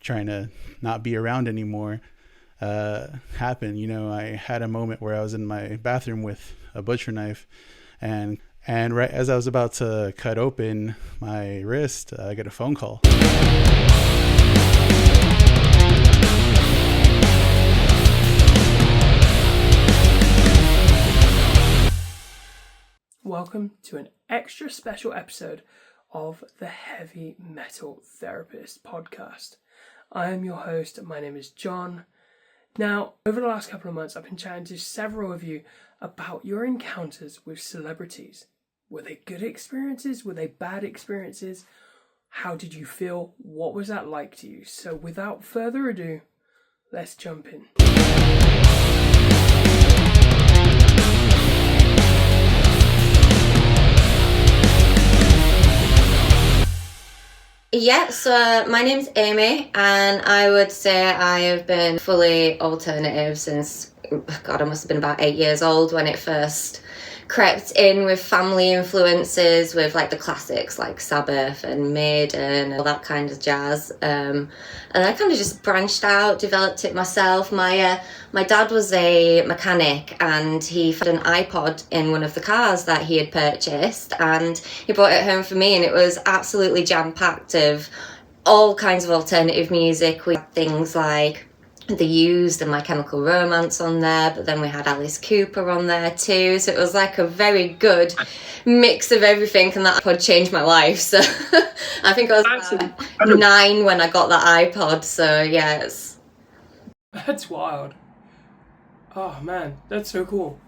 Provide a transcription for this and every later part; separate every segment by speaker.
Speaker 1: trying to not be around anymore happened. I had a moment where I was in my bathroom with a butcher knife, and right as I was about to cut open my wrist, I get a phone call.
Speaker 2: Welcome to an extra special episode of the Heavy Metal Therapist podcast. I am your host. My name is John. Now, over the last couple of months, I've been chatting to several of you about your encounters with celebrities. Were they good experiences? Were they bad experiences? How did you feel? What was that like to you? So without further ado, let's jump in.
Speaker 3: Yeah, so my name's Amy, and I would say I have been fully alternative since, God, I must have been about 8 years old when it first crept in with family influences, with like the classics like Sabbath and Maiden and all that kind of jazz. And I kind of just branched out, developed it myself. My dad was a mechanic, and he had an iPod in one of the cars that he had purchased, and he brought it home for me, and it was absolutely jam-packed of all kinds of alternative music. We had things like The Used and My Chemical Romance on there, but then we had Alice Cooper on there too, so it was like a very good mix of everything, and that iPod changed my life. So I think I was 9 when I got that iPod, so yeah,
Speaker 2: That's wild. Oh man, that's so cool.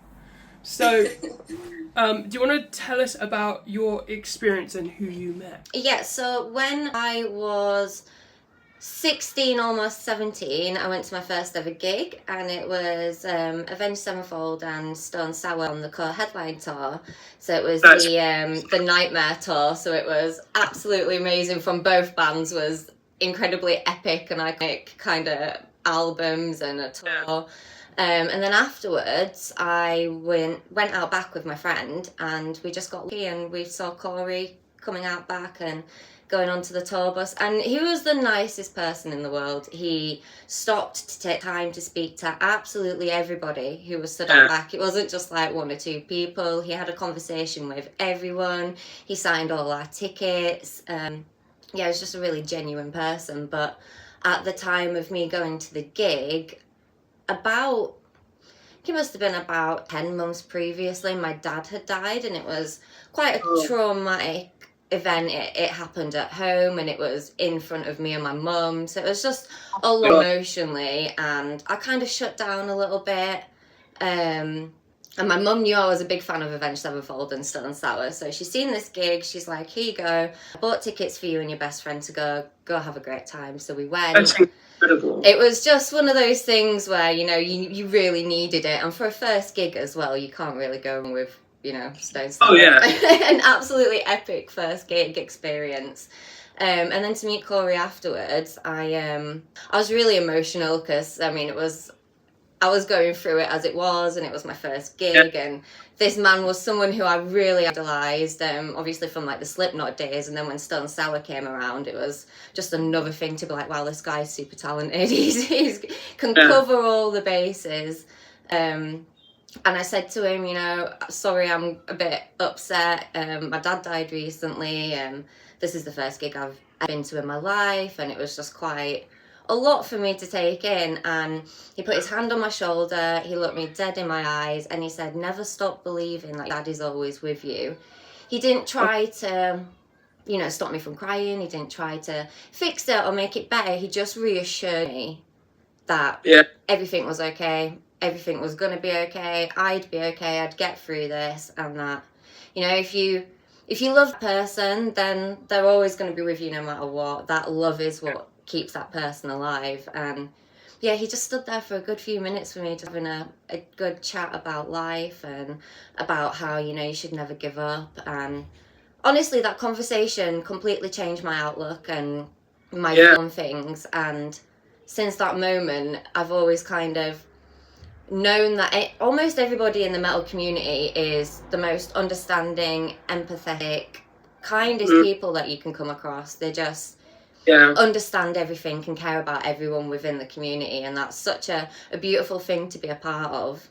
Speaker 2: So do you want to tell us about your experience and who you met?
Speaker 3: Yeah, so when I was 16, almost 17, I went to my first ever gig, and it was Avenged Sevenfold and Stone Sour on the co-headline tour. So it was the Nightmare tour, so it was absolutely amazing from both bands. Was incredibly epic and iconic kind of albums and a tour. And then afterwards I went out back with my friend, and we just got lucky and we saw Corey coming out back and going onto the tour bus, and he was the nicest person in the world. He stopped to take time to speak to absolutely everybody who was stood out back. It wasn't just like one or two people. He had a conversation with everyone. He signed all our tickets. He was just a really genuine person. But at the time of me going to the gig, it must have been about 10 months previously, my dad had died, and it was quite a traumatic event. It happened at home, and it was in front of me and my mum, so it was just a lot emotionally, and I kind of shut down a little bit. And my mum knew I was a big fan of Avenged Sevenfold and Stone Sour, so she's seen this gig. She's like, here you go, I bought tickets for you and your best friend to go have a great time. So we went. That's incredible. It was just one of those things where, you really needed it, and for a first gig as well, you can't really go wrong with Stone Sour. Oh yeah. An absolutely epic first gig experience. And then to meet Corey afterwards, I was really emotional because I was going through it as it was, and it was my first gig, and this man was someone who I really idolised, obviously from like the Slipknot days, and then when Stone Sour came around, it was just another thing to be like, wow, this guy's super talented. He can cover all the bases. And I said to him, sorry, I'm a bit upset. My dad died recently, and this is the first gig I've been to in my life, and it was just quite a lot for me to take in. And he put his hand on my shoulder, he looked me dead in my eyes, and he said, never stop believing that Dad is always with you. He didn't try to, stop me from crying. He didn't try to fix it or make it better. He just reassured me that everything was okay. Everything was going to be okay. I'd be okay. I'd get through this, and that, if you love a person, then they're always going to be with you no matter what. That love is what keeps that person alive. And he just stood there for a good few minutes for me, just having a good chat about life and about how, you should never give up. And honestly, that conversation completely changed my outlook and my view on things. And since that moment, I've always kind of known that almost everybody in the metal community is the most understanding, empathetic, kindest people that you can come across. They just understand everything and care about everyone within the community, and that's such a beautiful thing to be a part of.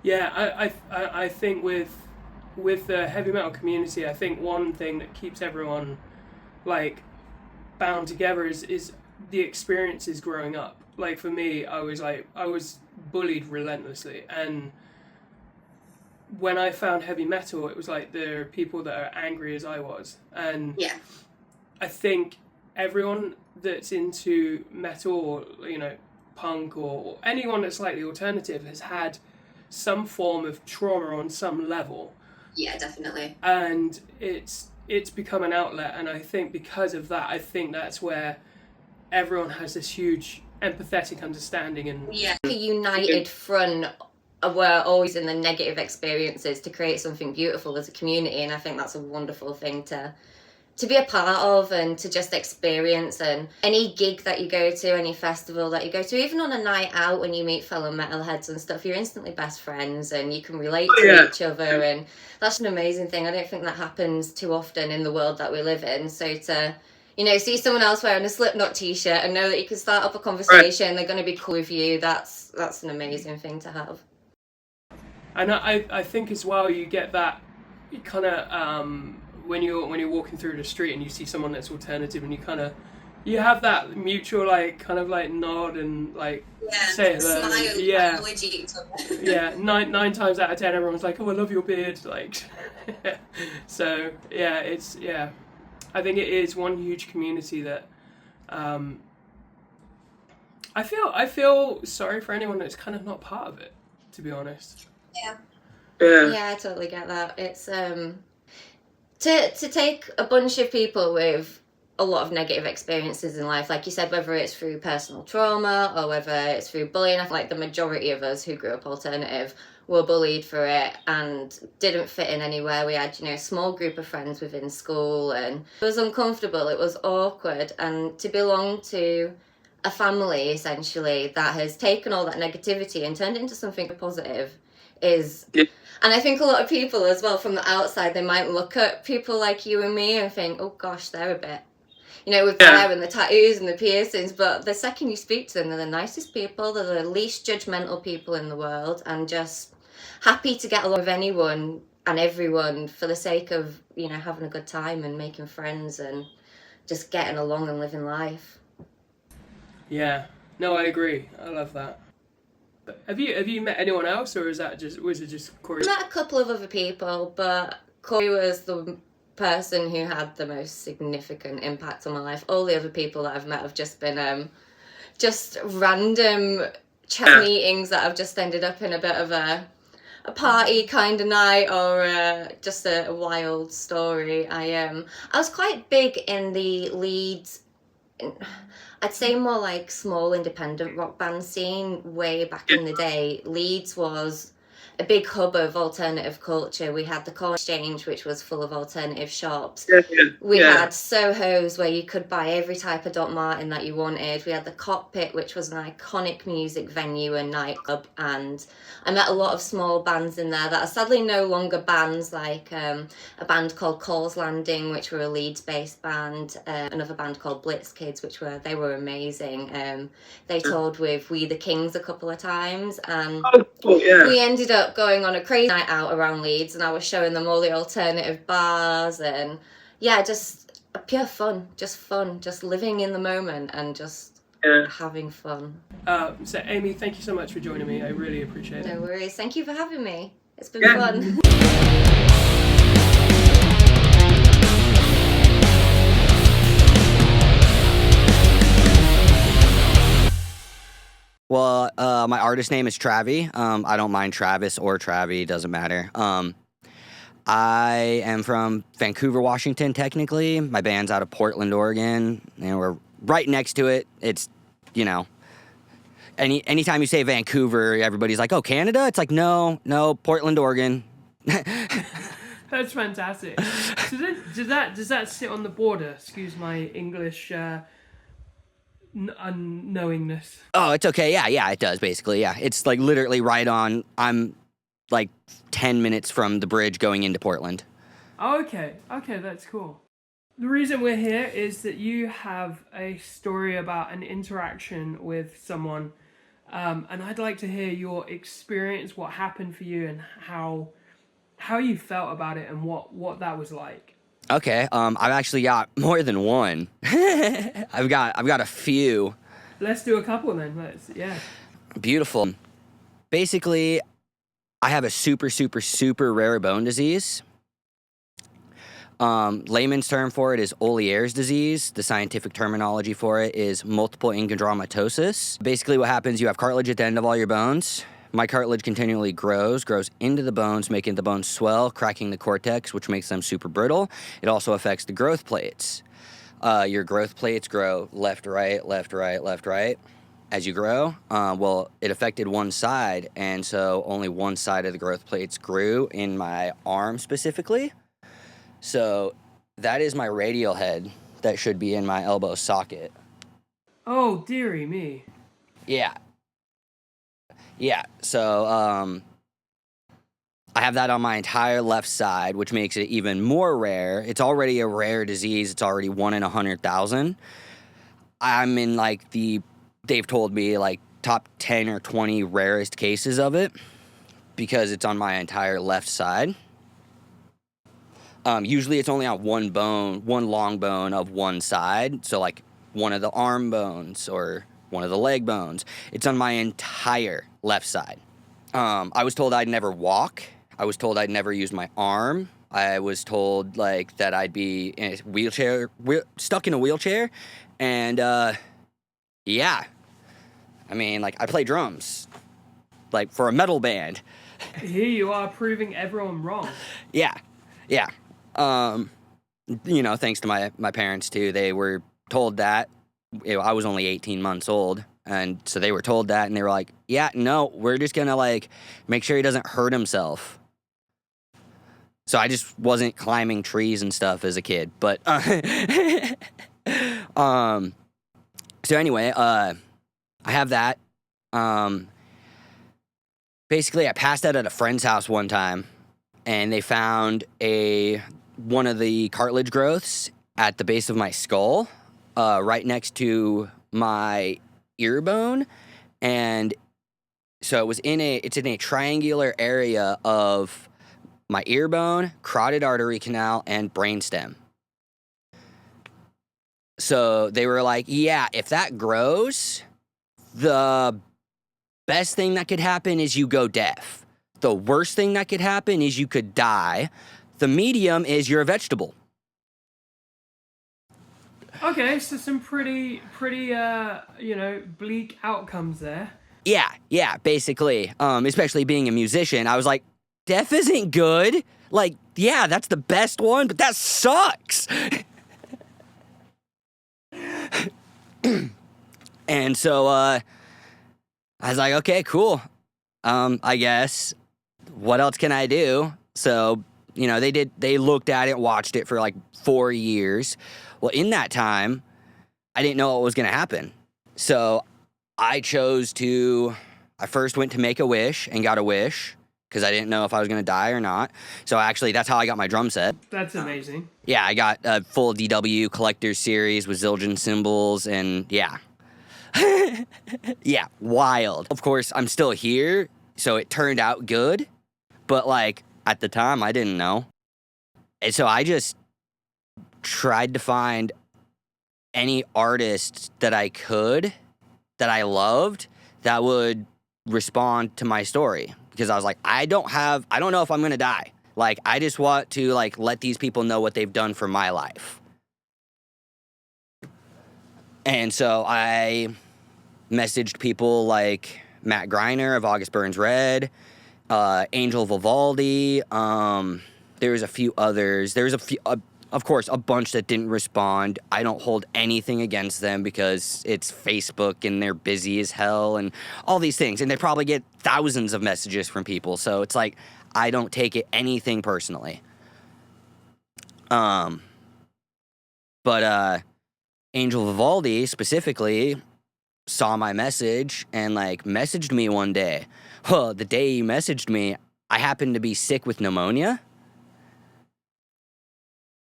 Speaker 2: Yeah, I think with the heavy metal community, I think one thing that keeps everyone like bound together is the experiences growing up. Like for me, I was bullied relentlessly, and when I found heavy metal, it was like there are people that are angry as I was, and I think everyone that's into metal or, you know, punk or anyone that's slightly alternative has had some form of trauma on some level.
Speaker 3: Yeah, definitely.
Speaker 2: And it's become an outlet, and I think because of that, I think that's where everyone has this huge empathetic understanding and
Speaker 3: a united front. We're always in the negative experiences to create something beautiful as a community, and I think that's a wonderful thing to be a part of and to just experience. And any gig that you go to, any festival that you go to, even on a night out when you meet fellow metalheads and stuff, you're instantly best friends and you can relate to each other, and that's an amazing thing. I don't think that happens too often in the world that we live in. So to, you know, see someone else wearing a Slipknot t-shirt and know that you can start up a conversation, they're going to be cool with you, that's an amazing thing to have.
Speaker 2: And I think as well you get that kind of when you're walking through the street and you see someone that's alternative, and you have that mutual like kind of like nod and like say hello. Smile, nine times out of 10 everyone's like, oh, I love your beard, like so I think it is one huge community that I feel sorry for anyone that's kind of not part of it, to be honest. Yeah, I totally get that. It's to take a bunch of people with a lot of negative experiences in life, like you said, whether it's through personal trauma or whether it's through bullying. I feel like the majority of us who grew up alternative were bullied for it and didn't fit in anywhere. We had, you know, a small group of friends within school, and it was uncomfortable, it was awkward, and to belong to a family essentially that has taken all that negativity and turned it into something positive is and I think a lot of people as well from the outside, they might look at people like you and me and think, oh gosh, they're a bit, you know, with the hair and the tattoos and the piercings, but the second you speak to them, they're the nicest people, they're the least judgmental people in the world, and just happy to get along with anyone and everyone for the sake of, you know, having a good time and making friends and just getting along and living life. Yeah, no, I agree. I love that. Have you met anyone else, or was it just Corey? I met a couple of other people, but Corey was the person who had the most significant impact on my life. All the other people that I've met have just been just random chat meetings that have just ended up in a bit of a party kind of night, or just a wild story. I was quite big in the Leeds, I'd say more like small independent rock band scene way back in the day. Leeds was a big hub of alternative culture. We had the Corn Exchange, which was full of alternative shops. We had Soho's, where you could buy every type of Doc Martin that you wanted. We had the Cockpit, which was an iconic music venue and nightclub, and I met a lot of small bands in there that are sadly no longer bands, like a band called Call's Landing, which were a Leeds-based band, another band called Blitz Kids, they were amazing. They toured with We the Kings a couple of times, and we ended up going on a crazy night out around Leeds, and I was showing them all the alternative bars, and just pure fun, just living in the moment and just having fun. So Amy, thank you so much for joining me. I really appreciate it. No worries. Thank you for having me. It's been fun.
Speaker 4: Well, my artist name is Travy. I don't mind Travis or Travy, doesn't matter. I am from Vancouver, Washington, technically. My band's out of Portland, Oregon, and we're right next to it. It's, you know, anytime you say Vancouver, everybody's like, oh, Canada? It's like, no, Portland, Oregon.
Speaker 2: That's fantastic. So does that sit on the border? Excuse my English unknowingness.
Speaker 4: Oh, it's okay. Yeah, it does, basically. Yeah, it's like literally right on. I'm like 10 minutes from the bridge going into Portland.
Speaker 2: Oh, okay, that's cool. The reason we're here is that you have a story about an interaction with someone, and I'd like to hear your experience, what happened for you, and how you felt about it, and what that was like.
Speaker 4: Okay, I've actually got more than one. I've got a few.
Speaker 2: Let's do a couple then. Yeah.
Speaker 4: Beautiful. Basically, I have a super, super, super rare bone disease. Layman's term for it is Olier's disease. The scientific terminology for it is multiple enchondromatosis. Basically what happens, you have cartilage at the end of all your bones. My cartilage continually grows into the bones, making the bones swell, cracking the cortex, which makes them super brittle. It also affects the growth plates. Your growth plates grow left, right, left, right, left, right as you grow. Well, it affected one side, and so only one side of the growth plates grew in my arm specifically. So that is my radial head that should be in my elbow socket.
Speaker 2: Oh, dearie me.
Speaker 4: Yeah. So I have that on my entire left side, which makes it even more rare. It's already a rare disease. It's already 1 in 100,000. I'm in they've told me top 10 or 20 rarest cases of it because it's on my entire left side. Usually it's only on one long bone of one side. So one of the arm bones or one of the leg bones. It's on my entire left side. I was told I'd never walk. I was told I'd never use my arm. I was told that I'd be in a wheelchair, stuck in a wheelchair. And yeah, I mean, I play drums, for a metal band.
Speaker 2: Here you are proving everyone wrong.
Speaker 4: Yeah. Thanks to my parents too. They were told that. I was only 18 months old, and so they were told that, and they were like, yeah, no, we're just gonna make sure he doesn't hurt himself. So I just wasn't climbing trees and stuff as a kid, but so anyway, I have that. Basically I passed out at a friend's house one time, and they found one of the cartilage growths at the base of my skull, right next to my ear bone. And so it's in a triangular area of my ear bone, carotid artery canal, and brainstem. So they were like, yeah, if that grows, the best thing that could happen is you go deaf. The worst thing that could happen is you could die. The medium is you're a vegetable.
Speaker 2: Okay, so some pretty bleak outcomes there.
Speaker 4: Yeah, basically. Especially being a musician, I was like, deaf isn't good. Yeah, that's the best one, but that sucks. And so, I was like, okay, cool. I guess, what else can I do? So, they looked at it, watched it for 4 years. Well, in that time, I didn't know what was going to happen. So I first went to make a wish and got a wish because I didn't know if I was going to die or not. So actually, that's how I got my drum set.
Speaker 2: That's amazing.
Speaker 4: Yeah, I got a full DW collector's series with Zildjian cymbals, and yeah. Yeah, wild. Of course, I'm still here, so it turned out good. But at the time, I didn't know. And so I just tried to find any artist that I could, that I loved, that would respond to my story. Because I was like, I don't know if I'm going to die. I just want to, let these people know what they've done for my life. And so I messaged people like Matt Greiner of August Burns Red, Angel Vivaldi. There was a few others. There was of course, a bunch that didn't respond. I don't hold anything against them because it's Facebook and they're busy as hell and all these things. And they probably get thousands of messages from people. So it's I don't take anything personally. But Angel Vivaldi specifically saw my message and messaged me one day. Well, the day he messaged me, I happened to be sick with pneumonia.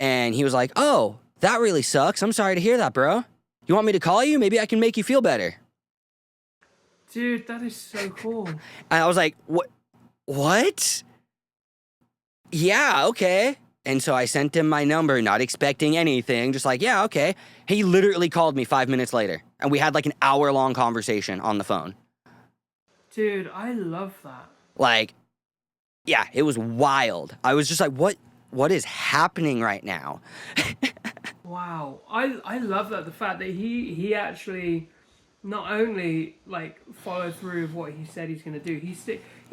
Speaker 4: And he was like, oh, That really sucks. I'm sorry to hear that, bro. You want me to call you? Maybe I can make you feel better.
Speaker 2: Dude, that is so cool.
Speaker 4: And I was like, what? Yeah, okay. And so I sent him my number, not expecting anything, just like, yeah, okay. He literally called me 5 minutes later, and we had like an hour-long conversation on the phone.
Speaker 2: Dude, I love that.
Speaker 4: Like, yeah, it was wild. I was just like, what is happening right now?
Speaker 2: Wow. I love that. The fact that he actually not only like followed through with what he said he's going to do, he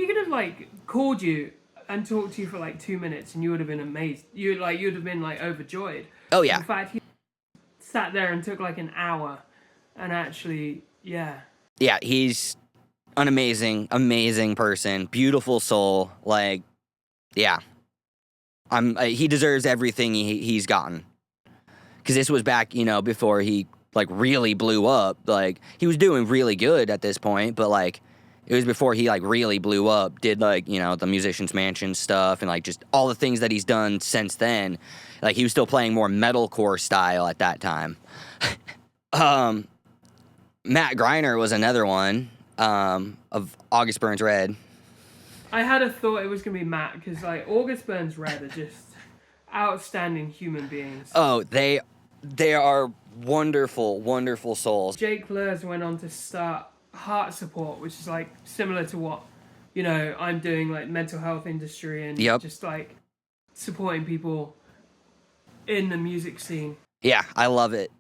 Speaker 2: could have like called you and talked to you for like 2 minutes and you would have been amazed. You'd have been like overjoyed.
Speaker 4: Oh, yeah.
Speaker 2: In fact, he sat there and took like an hour and actually, yeah.
Speaker 4: Yeah, he's an amazing person, beautiful soul. Like, yeah, he deserves everything he's gotten. Because this was back, before he like really blew up. Like, he was doing really good at this point, but like, it was before he like really blew up. Did like the Musician's Mansion stuff and like just all the things that he's done since then. Like, he was still playing more metalcore style at that time. Matt Greiner was another one. Of August Burns Red.
Speaker 2: I had a thought it was gonna be Matt because like August Burns Red are just outstanding human beings.
Speaker 4: Oh, they are wonderful souls.
Speaker 2: Jake Lurs went on to start Heart Support, which is like similar to what I'm doing, like mental health industry and just like supporting people in the music scene.
Speaker 4: Yeah, I love it.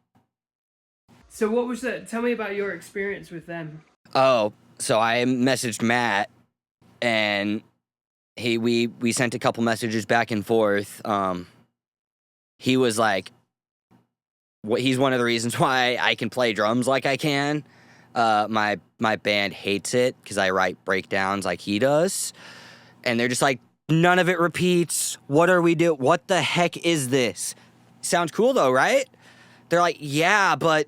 Speaker 2: So what was that? Tell me about your experience with them.
Speaker 4: Oh, so I messaged Matt, and we sent a couple messages back and forth. He was like, he's one of the reasons why I can play drums like I can. My band hates it because I write breakdowns like he does, and they're just like, none of it repeats. What are we doing? What the heck is this? Sounds cool though, right? They're like, yeah, but.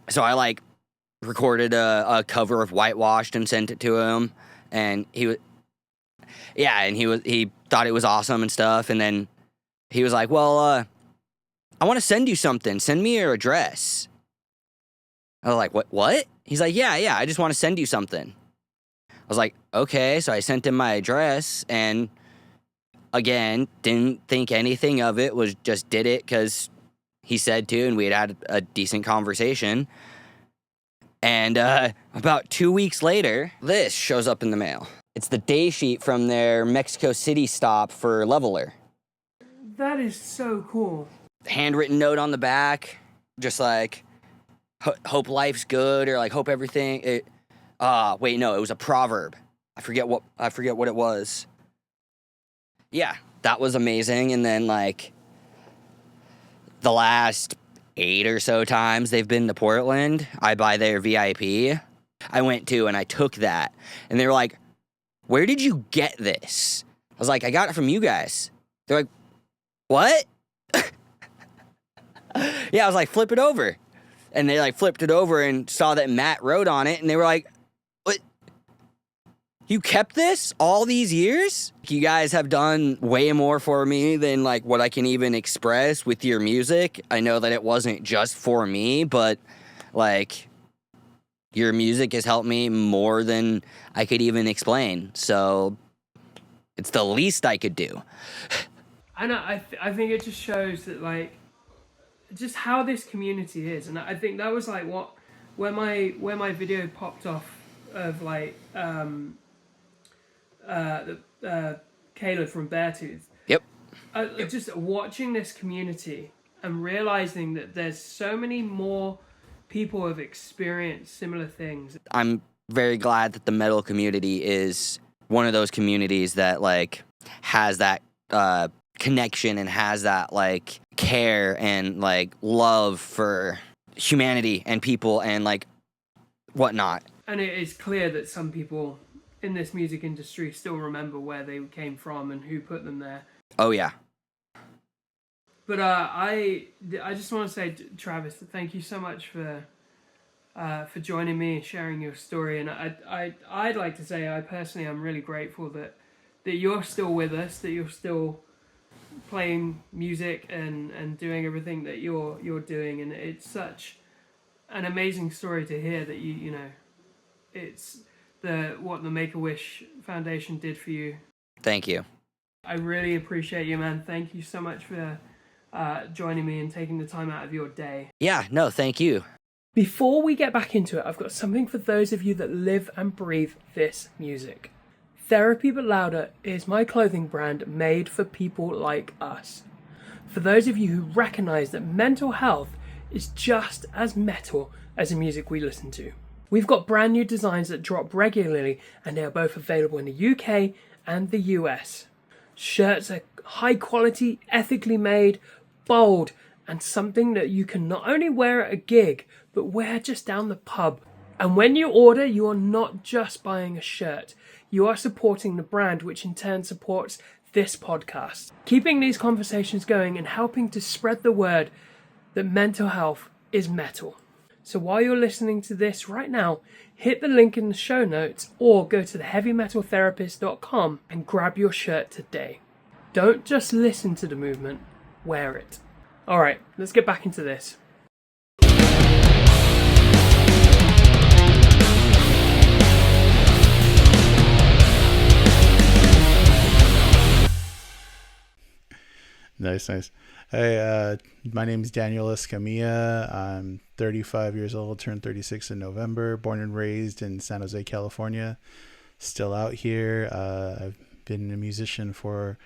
Speaker 4: So I like recorded a cover of Whitewashed and sent it to him, and he thought it was awesome and stuff, and then he was like, well, I want to send you something. Send me your address. I was like, what? He's like, yeah, I just want to send you something. I was like, okay, so I sent him my address, and again, didn't think anything of it, just did it because he said to, and we had a decent conversation. And about 2 weeks later, this shows up in the mail. It's the day sheet from their Mexico City stop for Leveler.
Speaker 2: That is so cool.
Speaker 4: Handwritten note on the back, just like, hope life's good, or like, hope everything. It was a proverb. I forget what it was. Yeah, that was amazing. And then like, the last 8 or so times they've been to Portland, I buy their VIP. I went to and I took that. And they were like, where did you get this? I was like, I got it from you guys. They're like, what? Yeah, I was like, flip it over. And they like flipped it over and saw that Matt wrote on it. And they were like, what? You kept this all these years? You guys have done way more for me than like what I can even express with your music. I know that it wasn't just for me, but like your music has helped me more than I could even explain. So it's the least I could do.
Speaker 2: And I think it just shows that like just how this community is, and I think that was like where my video popped off of like Caleb from Beartooth.
Speaker 4: Yep.
Speaker 2: Just watching this community and realizing that there's so many more people who have experienced similar things.
Speaker 4: I'm very glad that the metal community is one of those communities that like has that connection and has that like care and like love for humanity and people and like whatnot.
Speaker 2: And it is clear that some people in this music industry still remember where they came from and who put them there.
Speaker 4: Oh yeah.
Speaker 2: But I just want to say, Travis, thank you so much for joining me and sharing your story. And I'd like to say I personally am really grateful that that you're still with us, that you're still playing music and doing everything that you're doing, and it's such an amazing story to hear that you know it's what the Make-A-Wish Foundation did for you.
Speaker 4: Thank you.
Speaker 2: I really appreciate you, man. Thank you so much for joining me and taking the time out of your day.
Speaker 4: Yeah, no, thank you.
Speaker 2: Before we get back into it, I've got something for those of you that live and breathe this music. Therapy But Louder is my clothing brand made for people like us. For those of you who recognise that mental health is just as metal as the music we listen to. We've got brand new designs that drop regularly, and they are both available in the UK and the US. Shirts are high quality, ethically made, bold, and something that you can not only wear at a gig, but wear just down the pub. And when you order, you are not just buying a shirt, you are supporting the brand, which in turn supports this podcast. Keeping these conversations going and helping to spread the word that mental health is metal. So while you're listening to this right now, hit the link in the show notes or go to theheavymetaltherapist.com and grab your shirt today. Don't just listen to the movement, wear it. Alright, let's get back into this.
Speaker 1: Nice. Hey, my name is Daniel Escamilla. I'm 35 years old, turned 36 in November, born and raised in San Jose, California. Still out here. I've been a musician for,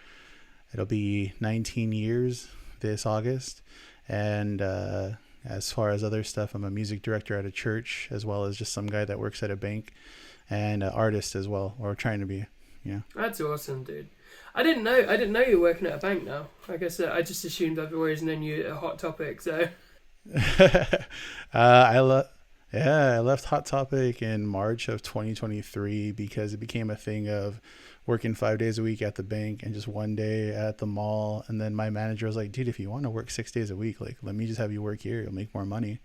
Speaker 1: it'll be 19 years this August. And as far as other stuff, I'm a music director at a church, as well as just some guy that works at a bank, and an artist as well, or trying to be. Yeah. That's
Speaker 2: awesome, dude. I didn't know you were working at a bank now. I guess I just assumed I've always known you a Hot Topic. So
Speaker 1: I left Hot Topic in March of 2023 because it became a thing of working 5 days a week at the bank and just one day at the mall. And then my manager was like, dude, if you want to work 6 days a week, like, let me just have you work here. You'll make more money.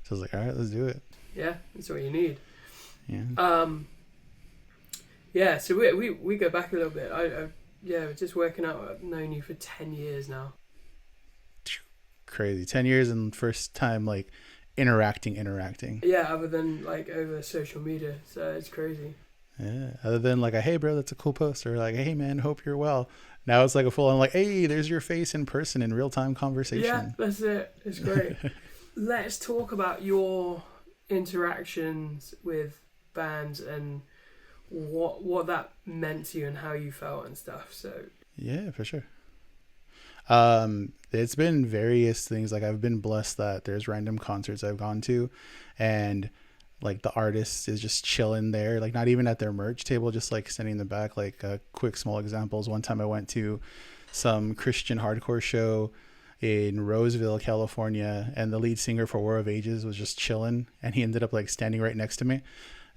Speaker 1: So I was like, all right, let's do it.
Speaker 2: Yeah, that's what you need.
Speaker 1: Yeah.
Speaker 2: Yeah, so we go back a little bit. We're just working out. I've known you for 10 years now.
Speaker 1: Crazy. 10 years and first time like interacting.
Speaker 2: Yeah, other than like over social media. So it's crazy.
Speaker 1: Yeah. Other than like hey bro, that's a cool post, or like, hey man, hope you're well. Now it's like a full on like, hey, there's your face in person in real time conversation.
Speaker 2: Yeah, that's it. It's great. Let's talk about your interactions with bands and what that meant to you and how you felt and stuff. So
Speaker 1: yeah, for sure. It's been various things. Like I've been blessed that there's random concerts I've gone to, and like the artist is just chilling there, like not even at their merch table, just like standing in the back. Like quick small examples. One time I went to some Christian hardcore show in Roseville, California, and the lead singer for War of Ages was just chilling, and he ended up like standing right next to me,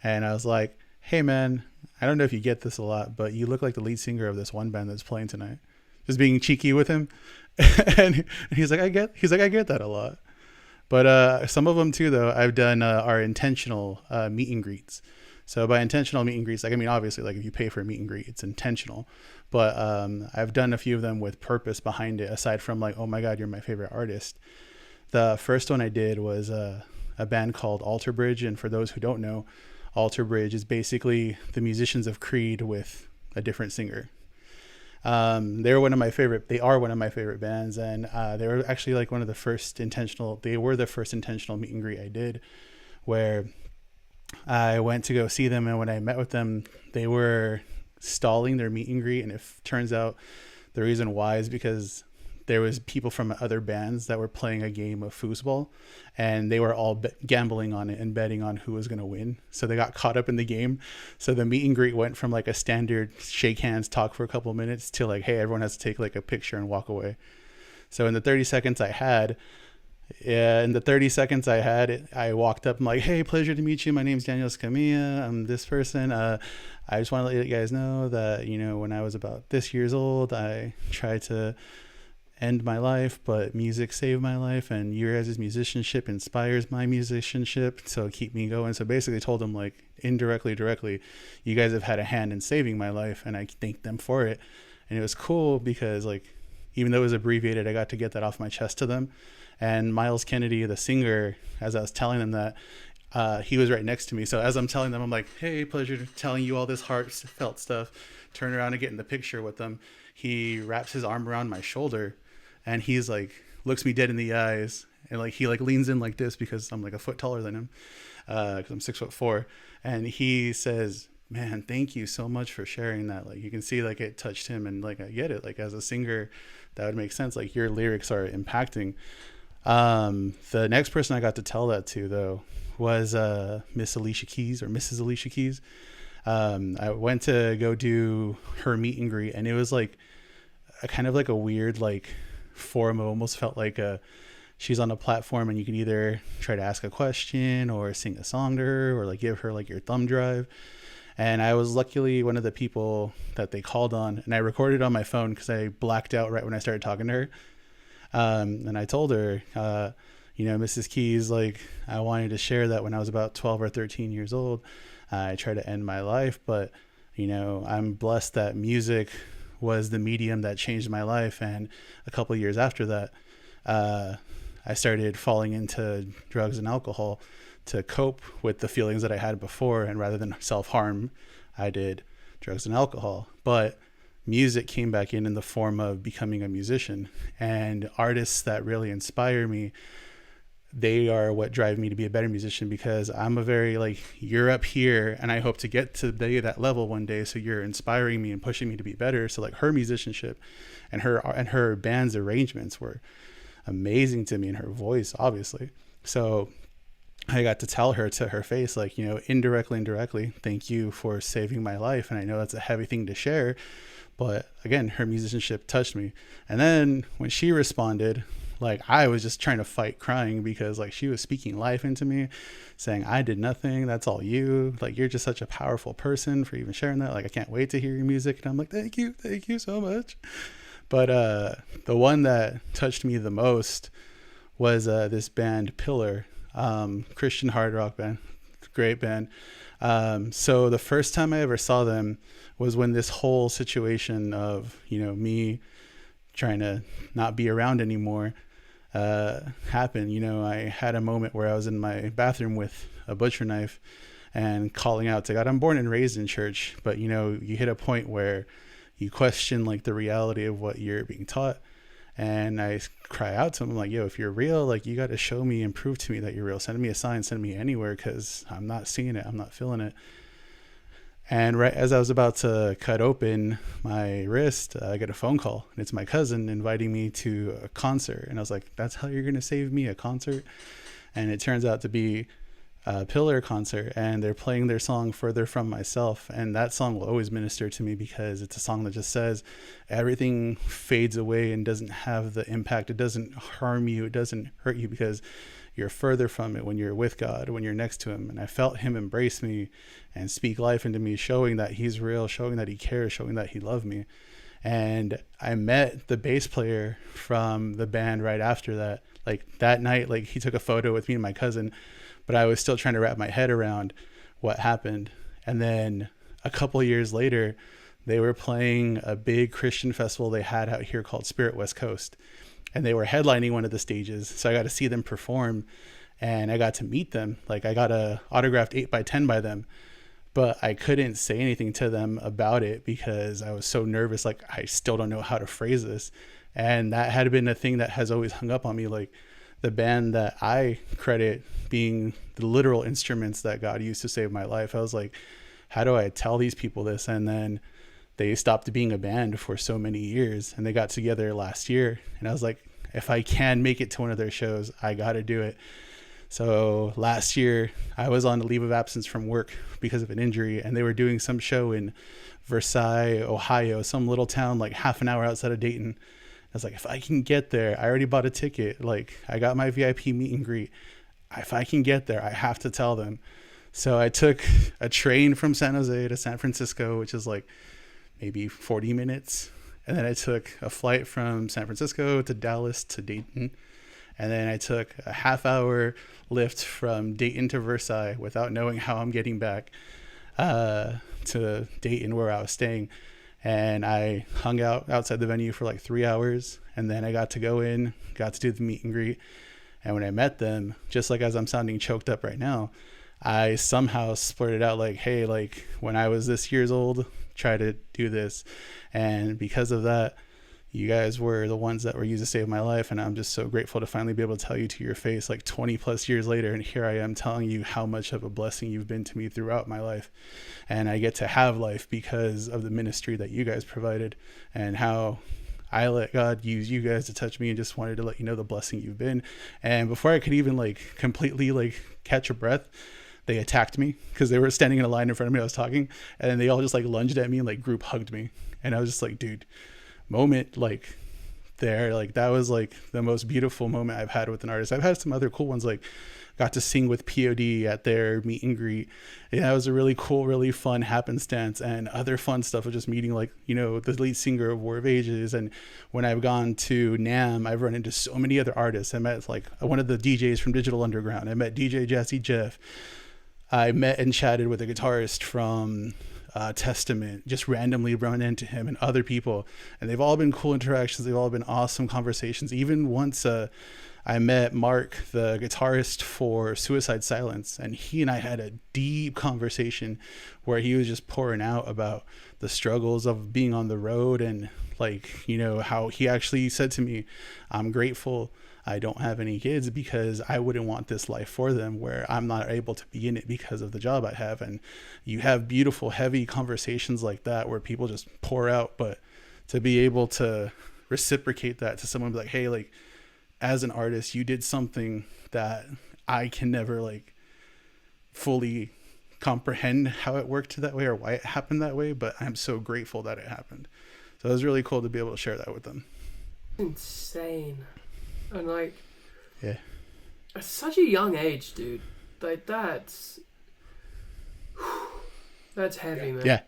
Speaker 1: and I was like, hey man, I don't know if you get this a lot, but you look like the lead singer of this one band that's playing tonight. Just being cheeky with him. And he's like, I get that a lot. But some of them too, though, I've done are intentional meet and greets. So by intentional meet and greets, like, I mean, obviously, like if you pay for a meet and greet, it's intentional. But I've done a few of them with purpose behind it, aside from like, oh my God, you're my favorite artist. The first one I did was a band called Alter Bridge. And for those who don't know, Alter Bridge is basically the musicians of Creed with a different singer. They are one of my favorite bands, and they were actually like one of the first intentional meet and greet I did, where I went to go see them, and when I met with them, they were stalling their meet and greet, and it turns out the reason why is because there was people from other bands that were playing a game of foosball, and they were all gambling on it and betting on who was going to win. So they got caught up in the game. So the meet and greet went from like a standard shake hands, talk for a couple of minutes to like, hey, everyone has to take like a picture and walk away. So in the 30 seconds I had, I walked up and like, hey, pleasure to meet you. My name's Daniel Escamilla. I'm this person. I just want to let you guys know that, you know, when I was about this years old, I tried to end my life, but music saved my life, and your guys' musicianship inspires my musicianship, so keep me going. So basically told them, like, indirectly, directly, you guys have had a hand in saving my life, and I thank them for it. And it was cool because, like, even though it was abbreviated, I got to get that off my chest to them. And Miles Kennedy, the singer, as I was telling them that, he was right next to me. So as I'm telling them, I'm like, hey, pleasure telling you all this heartfelt stuff. Turn around and get in the picture with them. He wraps his arm around my shoulder, and he's like, looks me dead in the eyes, and like he like leans in like this because I'm like a foot taller than him, because I'm 6'4", and he says, man, thank you so much for sharing that. Like, you can see like it touched him, and like I get it. Like, as a singer, that would make sense. Like, your lyrics are impacting. The next person I got to tell that to, though, was Miss Alicia Keys, or Mrs. Alicia Keys. I went to go do her meet and greet, and it was like a kind of like a weird like forum. It almost felt like she's on a platform, and you can either try to ask a question or sing a song to her, or like give her like your thumb drive. And I was luckily one of the people that they called on, and I recorded on my phone because I blacked out right when I started talking to her. And I told her, Mrs. Keys, like, I wanted to share that when I was about 12 or 13 years old, I tried to end my life, but, I'm blessed that music was the medium that changed my life. And a couple of years after that, I started falling into drugs and alcohol to cope with the feelings that I had before. And rather than self-harm, I did drugs and alcohol. But music came back in the form of becoming a musician, and artists that really inspire me, they are what drive me to be a better musician, because I'm a very like, you're up here and I hope to get to that level one day. So you're inspiring me and pushing me to be better. So like, her musicianship and her band's arrangements were amazing to me, and her voice, obviously. So I got to tell her to her face, like, indirectly, thank you for saving my life. And I know that's a heavy thing to share, but again, her musicianship touched me. And then when she responded, like, I was just trying to fight crying, because like, she was speaking life into me, saying, I did nothing. That's all you. Like, you're just such a powerful person for even sharing that. Like, I can't wait to hear your music. And I'm like, thank you so much. But the one that touched me the most was this band Pillar, Christian hard rock band, great band. So the first time I ever saw them was when this whole situation of, me trying to not be around anymore happened. I had a moment where I was in my bathroom with a butcher knife and calling out to God. I'm born and raised in church, but you hit a point where you question like the reality of what you're being taught. And I cry out to him, like, yo, if you're real, like, you got to show me and prove to me that you're real. Send me a sign, send me anywhere, because I'm not seeing it. I'm not feeling it. And right as I was about to cut open my wrist, I get a phone call, and it's my cousin inviting me to a concert. And I was like, that's how you're going to save me, a concert? And it turns out to be a Pillar concert, and they're playing their song Further From Myself. And that song will always minister to me, because it's a song that just says everything fades away and doesn't have the impact. It doesn't harm you. It doesn't hurt you, because you're further from it when you're with God, when you're next to him. And I felt him embrace me and speak life into me, showing that he's real, showing that he cares, showing that he loved me. And I met the bass player from the band right after that. Like, that night, like, he took a photo with me and my cousin, but I was still trying to wrap my head around what happened. And then a couple of years later, they were playing a big Christian festival they had out here called Spirit West Coast. And they were headlining one of the stages. So I got to see them perform, and I got to meet them. Like, I got a autographed 8x10 by them, but I couldn't say anything to them about it because I was so nervous. Like, I still don't know how to phrase this. And that had been a thing that has always hung up on me. Like, the band that I credit being the literal instruments that God used to save my life. I was like, how do I tell these people this? And then they stopped being a band for so many years, and they got together last year. And I was like, if I can make it to one of their shows, I got to do it. So last year I was on a leave of absence from work because of an injury, and they were doing some show in Versailles, Ohio, some little town like half an hour outside of Dayton. I was like, if I can get there, I already bought a ticket. Like, I got my VIP meet and greet. If I can get there, I have to tell them. So I took a train from San Jose to San Francisco, which is like maybe 40 minutes. And then I took a flight from San Francisco to Dallas to Dayton. And then I took a half-hour lift from Dayton to Versailles without knowing how I'm getting back to Dayton where I was staying. And I hung out outside the venue for like 3 hours. And then I got to go in, got to do the meet and greet. And when I met them, just like as I'm sounding choked up right now, I somehow splurted out like, hey, like when I was this years old, try to do this. And because of that, you guys were the ones that were used to save my life. And I'm just so grateful to finally be able to tell you to your face like 20 plus years later. And here I am telling you how much of a blessing you've been to me throughout my life. And I get to have life because of the ministry that you guys provided, and how I let God use you guys to touch me, and just wanted to let you know the blessing you've been. And before I could even like completely like catch a breath, they attacked me because they were standing in a line in front of me. I was talking, and then they all just like lunged at me and like group hugged me. And I was just like, dude, moment like there, like that was like the most beautiful moment I've had with an artist. I've had some other cool ones, like got to sing with POD at their meet and greet. Yeah, that was a really cool, really fun happenstance. And other fun stuff of just meeting like, you know, the lead singer of War of Ages. And when I've gone to NAMM, I've run into so many other artists. I met like one of the DJs from Digital Underground. I met DJ Jazzy Jeff. I met and chatted with a guitarist from Testament, just randomly run into him and other people. And they've all been cool interactions. They've all been awesome conversations. Even once I met Mark, the guitarist for Suicide Silence, and he and I had a deep conversation where he was just pouring out about the struggles of being on the road, and like, you know, how he actually said to me, I'm grateful I don't have any kids because I wouldn't want this life for them where I'm not able to be in it because of the job I have. And you have beautiful, heavy conversations like that where people just pour out, but to be able to reciprocate that to someone, be like, hey, like as an artist, you did something that I can never like fully comprehend how it worked that way or why it happened that way, but I'm so grateful that it happened. So it was really cool to be able to share that with them.
Speaker 2: Insane. And like,
Speaker 1: yeah,
Speaker 2: at such a young age, dude. Like that's heavy, man.
Speaker 1: Yeah.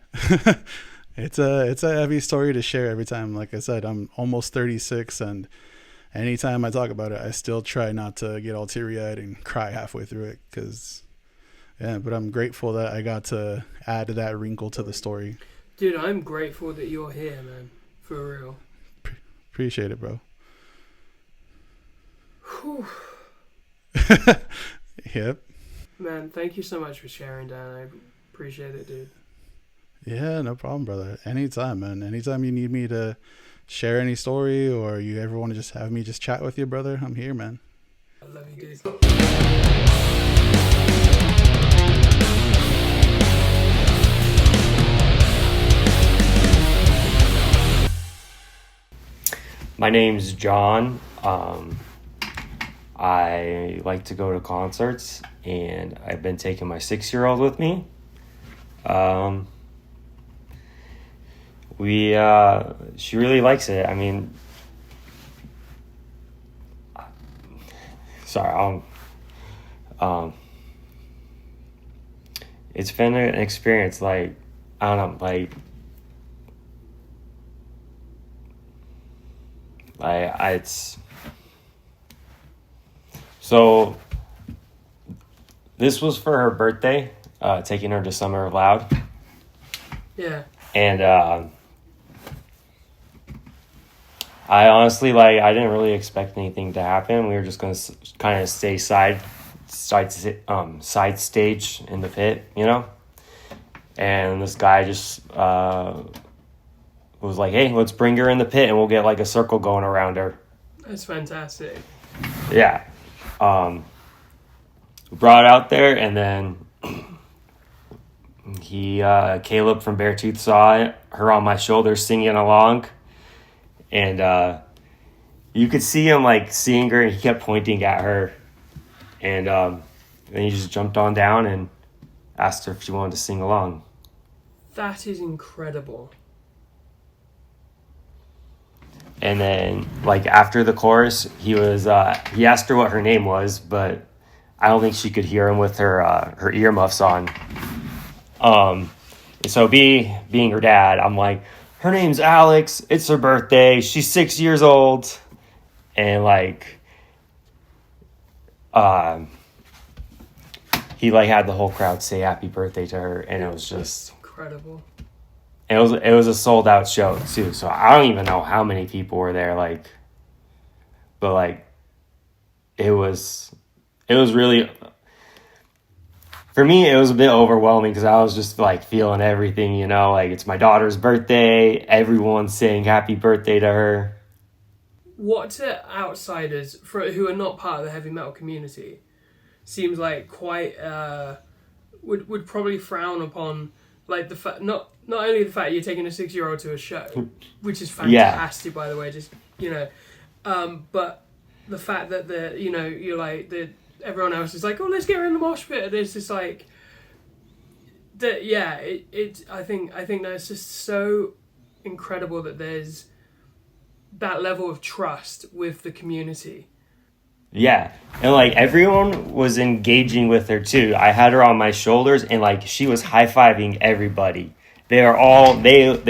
Speaker 1: It's a heavy story to share every time. Like I said, I'm almost 36, and anytime I talk about it, I still try not to get all teary-eyed and cry halfway through it, because but I'm grateful that I got to add that wrinkle to the story.
Speaker 2: Dude, I'm grateful that you're here, man. For real.
Speaker 1: Appreciate it, bro.
Speaker 2: Whew.
Speaker 1: Yep.
Speaker 2: Man, thank you so much for sharing, Dan. I appreciate it, dude.
Speaker 1: Yeah, no problem, brother. Anytime, man. Anytime you need me to share any story, or you ever want to just have me just chat with you, brother, I'm here, man.
Speaker 2: I love you, dude.
Speaker 5: My name's John. I like to go to concerts, and I've been taking my 6-year-old with me. She really likes it. I mean, it's been an experience, like, I don't know, it's so this was for her birthday, taking her to Summer of Loud.
Speaker 2: Yeah.
Speaker 5: And I honestly, I didn't really expect anything to happen. We were just going to kind of stay side stage in the pit, you know? And this guy just was like, hey, let's bring her in the pit and we'll get like a circle going around her.
Speaker 2: That's fantastic.
Speaker 5: Yeah. Brought out there, and then Caleb from Beartooth saw her on my shoulder singing along, and you could see him like seeing her, and he kept pointing at her, and then he just jumped on down and asked her if she wanted to sing along.
Speaker 2: That is incredible.
Speaker 5: And then, like, after the chorus, he asked her what her name was, but I don't think she could hear him with her earmuffs on. So being her dad, I'm like, her name's Alex. It's her birthday. She's 6 years old. And, like, he, like, had the whole crowd say happy birthday to her. And it was just...
Speaker 2: incredible.
Speaker 5: It was a sold-out show, too. So I don't even know how many people were there, like... But, like, it was really... For me, it was a bit overwhelming because I was just, like, feeling everything, you know? Like, it's my daughter's birthday. Everyone's saying happy birthday to her.
Speaker 2: What to outsiders who are not part of the heavy metal community seems like quite... would probably frown upon, like, the fact... Not only the fact you're taking a 6-year-old to a show, which is fantastic, by the way, just, you know... but the fact that you're like everyone else is like, oh, let's get her in the mosh pit. There's just like that. Yeah, I think that's just so incredible that there's that level of trust with the community. Yeah,
Speaker 5: and like everyone was engaging with her too. I had her on my shoulders, and like she was high-fiving everybody. They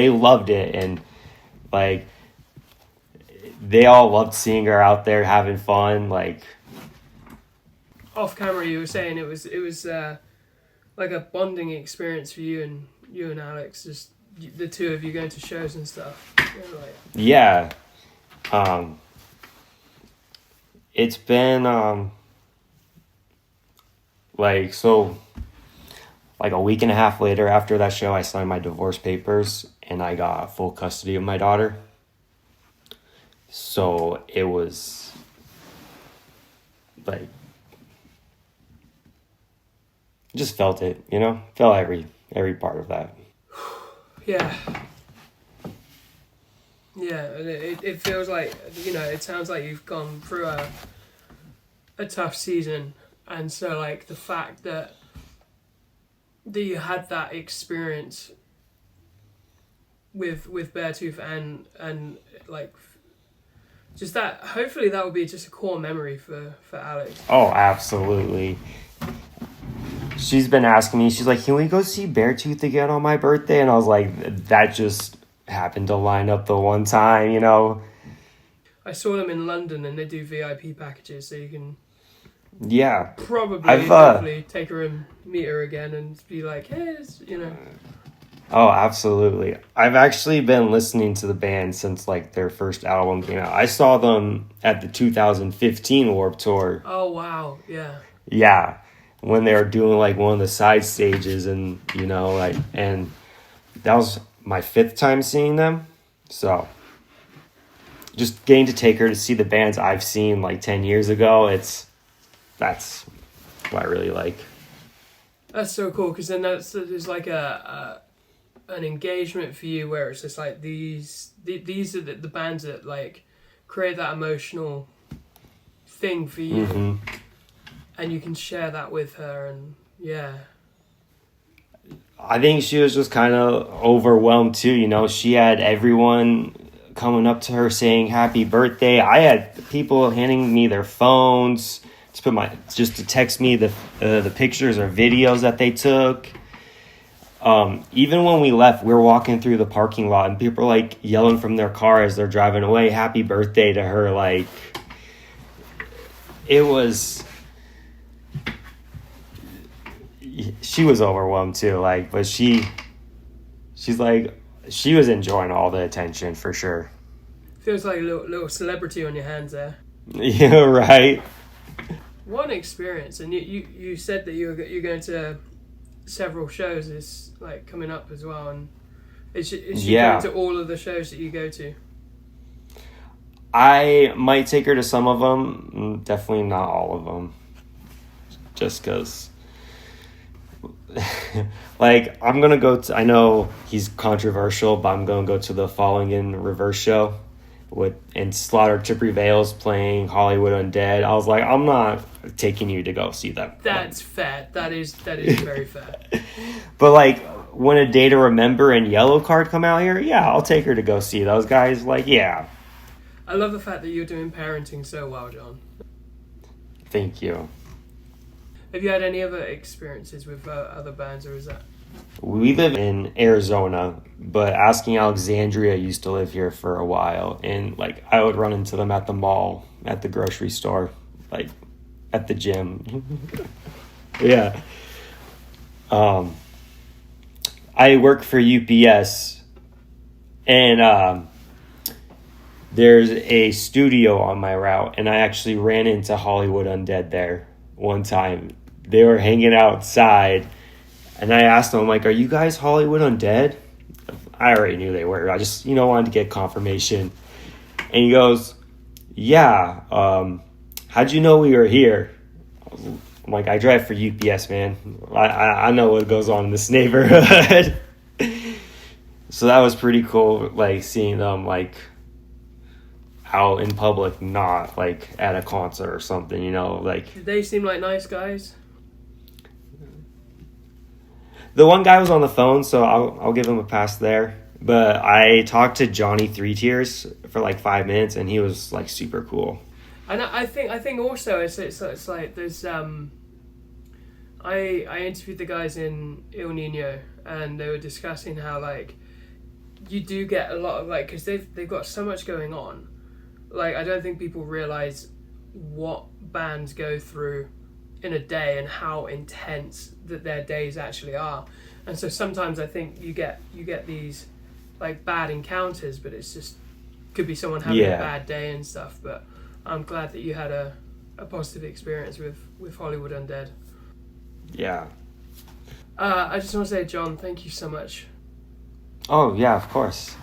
Speaker 5: loved it, and like. They all loved seeing her out there having fun. Like,
Speaker 2: off camera, you were saying it was like a bonding experience for you and Alex, just the two of you going to shows and stuff.
Speaker 5: Yeah, it's been like a week and a half later after that show, I signed my divorce papers and I got full custody of my daughter. So it was like, just felt it, you know, felt every part of that.
Speaker 2: Yeah. Yeah, and it feels like, you know, it sounds like you've gone through a tough season, and so like the fact that you had that experience with Beartooth and like. Just that, hopefully that will be just a core memory for Alex.
Speaker 5: Oh, absolutely. She's been asking me, she's like, can we go see Beartooth again on my birthday? And I was like, that just happened to line up the one time, you know?
Speaker 2: I saw them in London and they do VIP packages, so you can
Speaker 5: probably
Speaker 2: hopefully take her and meet her again and be like, hey, you know...
Speaker 5: Oh, absolutely. I've actually been listening to the band since, like, their first album came out. I saw them at the 2015 Warped Tour.
Speaker 2: Oh, wow. Yeah.
Speaker 5: Yeah. When they were doing, like, one of the side stages and, you know, like, and that was my 5th time seeing them. So, just getting to take her to see the bands I've seen, like, 10 years ago, that's what I really like.
Speaker 2: That's so cool, because then there's, like, an engagement for you where it's just like these are the bands that like create that emotional thing for you, and you can share that with her. And
Speaker 5: I think she was just kind of overwhelmed too, you know. She had everyone coming up to her saying happy birthday. I had people handing me their phones to text me the pictures or videos that they took. Even when we left, we were walking through the parking lot and people were like yelling from their car as they're driving away, happy birthday to her. Like, it was, she was overwhelmed too. Like, but she's like, she was enjoying all the attention for sure.
Speaker 2: Feels like a little celebrity on your hands there.
Speaker 5: Yeah, right.
Speaker 2: What an experience. And you said that you're going to several shows is like coming up as well, and is she going to all of the shows that you go to?
Speaker 5: I might take her to some of them, definitely not all of them, just because like I'm gonna go to, I know he's controversial, but I'm gonna go to the Falling in Reverse show and Slaughter to Prevail's playing Hollywood Undead. I was like, I'm not taking you to go see them.
Speaker 2: That's fair. That is very fair.
Speaker 5: But like when A Day to Remember and Yellow Card come out here, I'll take her to go see those guys. Like, yeah.
Speaker 2: I love the fact that you're doing parenting so well, John.
Speaker 5: Thank you.
Speaker 2: Have you had any other experiences with other bands, or is that
Speaker 5: We live in Arizona, but Asking Alexandria used to live here for a while, and like I would run into them at the mall, at the grocery store, like at the gym. Yeah. I work for UPS, and there's a studio on my route, and I actually ran into Hollywood Undead there one time. They were hanging outside, and I asked them, I'm like, are you guys Hollywood Undead? I already knew they were. I just, wanted to get confirmation. And he goes, yeah, how'd you know we were here? I'm like, I drive for UPS, man. I know what goes on in this neighborhood. So that was pretty cool, like, seeing them, like, out in public, not, like, at a concert or something, like...
Speaker 2: Did they seem like nice guys?
Speaker 5: The one guy was on the phone, so I'll give him a pass there. But I talked to Johnny Three Tears for, like, 5 minutes, and he was, like, super cool.
Speaker 2: And I think also it's like there's I interviewed the guys in El Nino, and they were discussing how, like, you do get a lot of, like, because they've got so much going on. Like, I don't think people realize what bands go through in a day and how intense that their days actually are. And so sometimes I think you get these, like, bad encounters, but it's just could be someone having a bad day and stuff. But I'm glad that you had a positive experience with Hollywood Undead.
Speaker 5: Yeah.
Speaker 2: I just want to say, John, thank you so much.
Speaker 5: Oh, yeah, of course.